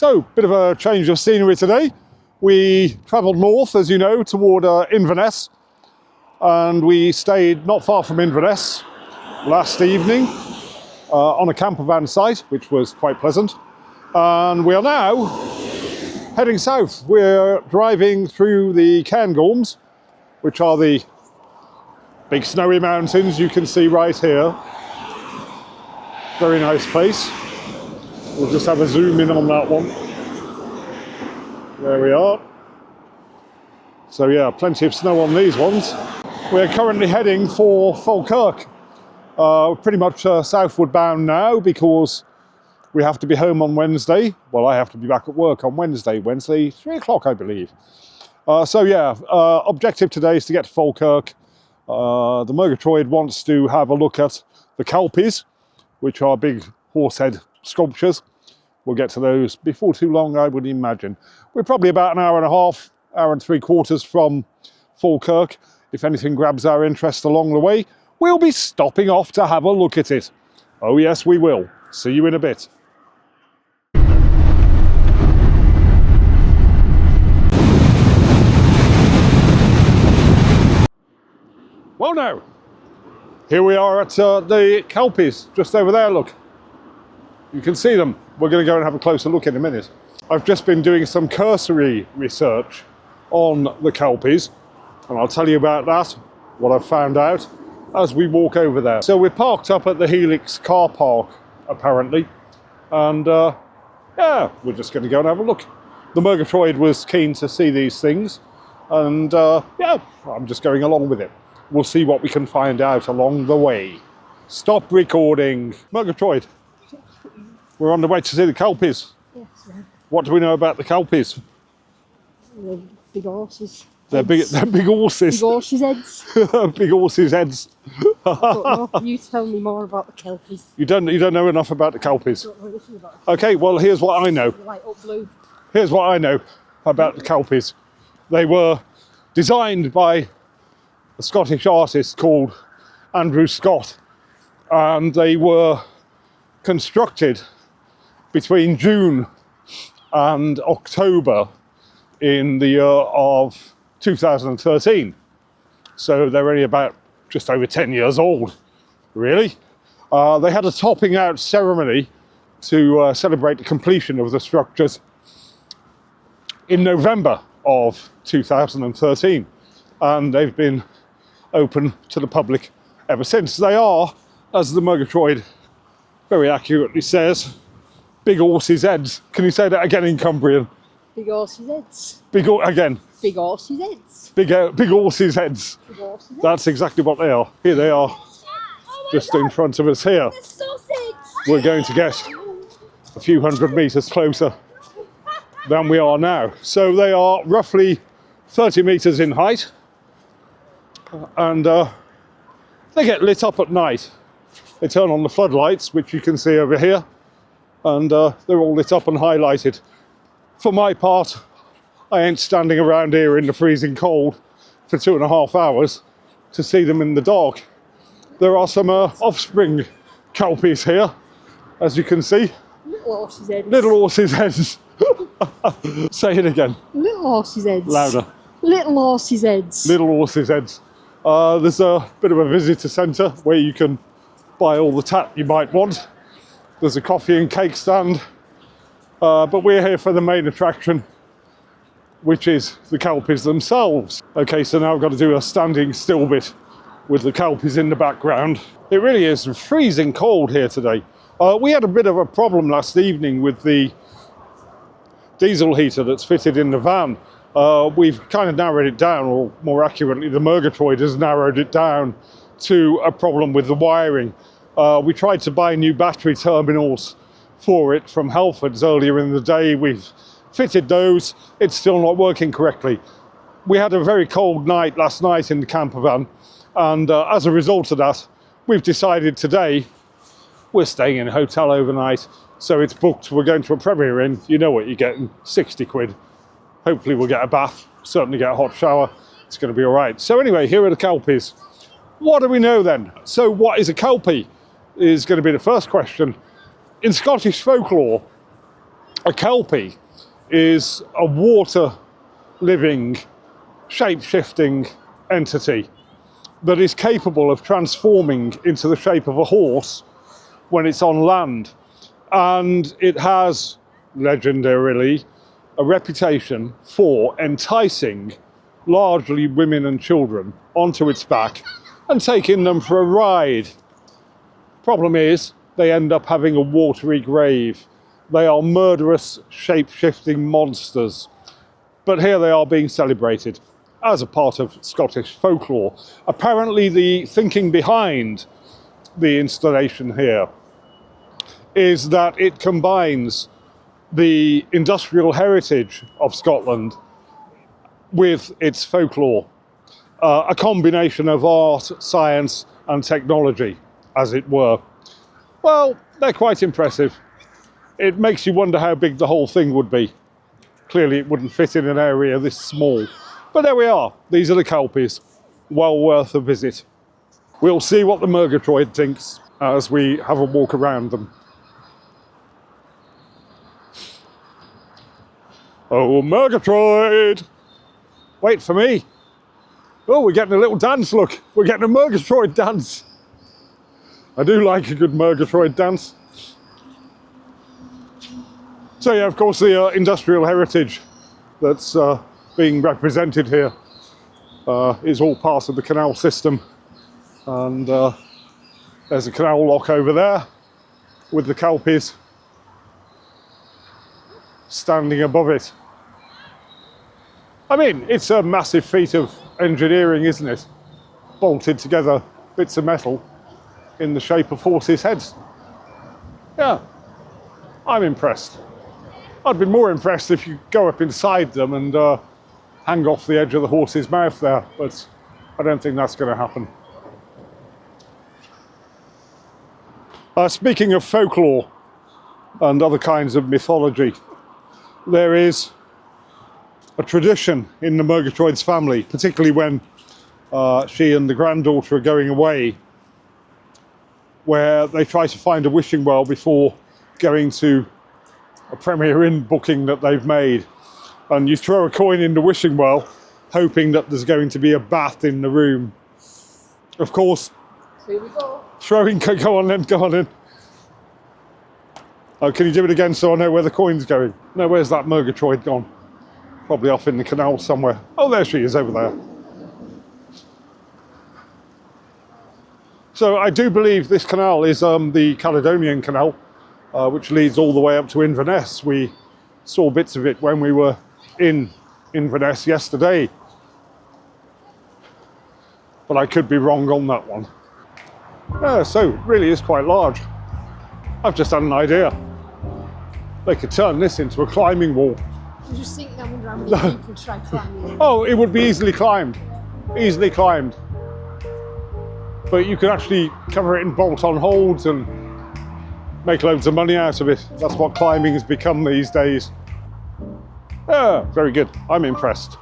So, bit of a change of scenery today. We travelled north, as you know, toward Inverness, and we stayed not far from Inverness last evening on a camper van site, which was quite pleasant. And we are now heading south. We're driving through the Cairngorms, which are the big snowy mountains you can see right here. Very nice place. We'll just have a zoom in on that one. There we are. So yeah, plenty of snow on these ones. We're currently heading for Falkirk. Pretty much southward bound now because we have to be home on Wednesday. Well, I have to be back at work on Wednesday 3 o'clock, I believe. So yeah, objective today is to get to Falkirk. The Murgatroyd wants to have a look at the Kelpies, which are big horsehead sculptures. We'll get to those before too long, I would imagine. We're probably about an hour and a half, hour and 3/4 from Falkirk. If anything grabs our interest along the way, we'll be stopping off to have a look at it. Oh yes, we will. See you in a bit. Well now, here we are at the Kelpies, just over there, look. You can see them. We're going to go and have a closer look in a minute. I've just been doing some cursory research on the Kelpies, and I'll tell you about that, what I've found out, as we walk over there. So we're parked up at the Helix car park, apparently, and yeah, we're just going to go and have a look. The Murgatroyd was keen to see these things, and yeah, I'm just going along with it. We'll see what we can find out along the way. Stop recording. Murgatroyd, we're on the way to see the Kelpies. Yes, sir. What do we know about the Kelpies? They're big horses. They're big horses. Big horses' heads. Big horses' heads. I don't know. You tell me more about the Kelpies. You don't know enough about the Kelpies. I don't know anything about them. Okay, well here's what I know. They're light up blue. Here's what I know about the Kelpies. They were designed by a Scottish artist called Andrew Scott, and they were constructed between June and October in the year of 2013. So they're only about just over 10 years old, really. They had a topping out ceremony to celebrate the completion of the structures in November of 2013, and they've been open to the public ever since. They are, as the Murgatroyd very accurately says, big horses' heads. Can you say that again in Cumbrian? Big horses' heads. Again. Big horses' heads. Big horses' heads. Big horses' heads. That's exactly what they are. Here they are, just in front of us here. We're going to get a few hundred metres closer than we are now. So they are roughly 30 metres in height, and they get lit up at night. They turn on the floodlights, which you can see over here, and they're all lit up and highlighted. For my part, I ain't standing around here in the freezing cold for 2.5 hours to see them in the dark. There are some offspring Kelpies here, as you can see. Little horses' heads. Little horses' heads. Say it again. Little horses' heads. Louder. Little horses' heads. Little horses' heads. There's a bit of a visitor centre where you can buy all the tat you might want. There's a coffee and cake stand. But we're here for the main attraction, which is the Kelpies themselves. Okay, so now I've got to do a standing still bit with the Kelpies in the background. It really is freezing cold here today. We had a bit of a problem last evening with the diesel heater that's fitted in the van. We've kind of narrowed it down, or more accurately, the Murgatroyd has narrowed it down to a problem with the wiring. We tried to buy new battery terminals for it from Halfords earlier in the day. We've fitted those. It's still not working correctly. We had a very cold night last night in the camper van, and as a result of that, we've decided today we're staying in a hotel overnight. So it's booked. We're going to a Premier Inn. You know what you're getting, 60 quid. Hopefully we'll get a bath, certainly get a hot shower. It's going to be all right. So anyway, here are the Kelpies. What do we know then? So what is a Kelpie is going to be the first question. In Scottish folklore, A kelpie is a water-living, shape-shifting entity that is capable of transforming into the shape of a horse when it's on land. And it has, legendarily, a reputation for enticing largely women and children onto its back and taking them for a ride. Problem is, they end up having a watery grave. They are murderous, shape-shifting monsters. But here they are being celebrated as a part of Scottish folklore. Apparently the thinking behind the installation here is that it combines the industrial heritage of Scotland with its folklore, a combination of art, science and technology, as it were. Well, they're quite impressive. It makes you wonder how big the whole thing would be. Clearly it wouldn't fit in an area this small. But there we are. These are the Kelpies. Well worth a visit. We'll see what the Murgatroyd thinks as we have a walk around them. Oh, Murgatroyd! Wait for me. Oh, we're getting a little dance, look. We're getting a Murgatroyd dance. I do like a good Murgatroyd dance. So yeah, of course, the industrial heritage that's being represented here is all part of the canal system. And there's a canal lock over there with the Kelpies standing above it. I mean, it's a massive feat of engineering, isn't it? Bolted together bits of metal in the shape of horses' heads. Yeah, I'm impressed. I'd be more impressed if you go up inside them and hang off the edge of the horse's mouth there, but I don't think that's going to happen. Speaking of folklore and other kinds of mythology, there is a tradition in the Murgatroyd's family, particularly when she and the granddaughter are going away, where they try to find a wishing well before going to a Premier Inn booking that they've made. And you throw a coin in the wishing well, hoping that there's going to be a bath in the room. Of course, Here we go. throwing, go on then. Oh, can you do it again so I know where the coin's going? No, where's that Murgatroyd gone? Probably off in the canal somewhere. Oh, there she is, over there. So I do believe this canal is the Caledonian Canal, which leads all the way up to Inverness. We saw bits of it when we were in Inverness yesterday. But I could be wrong on that one. Yeah, so it really is quite large. I've just had an idea. They could turn this into a climbing wall. I just think that would ram people could try climbing. Oh, it would be easily climbed. Easily climbed. But you could actually cover it in bolt-on holds and make loads of money out of it. That's what climbing has become these days. Yeah, very good. I'm impressed.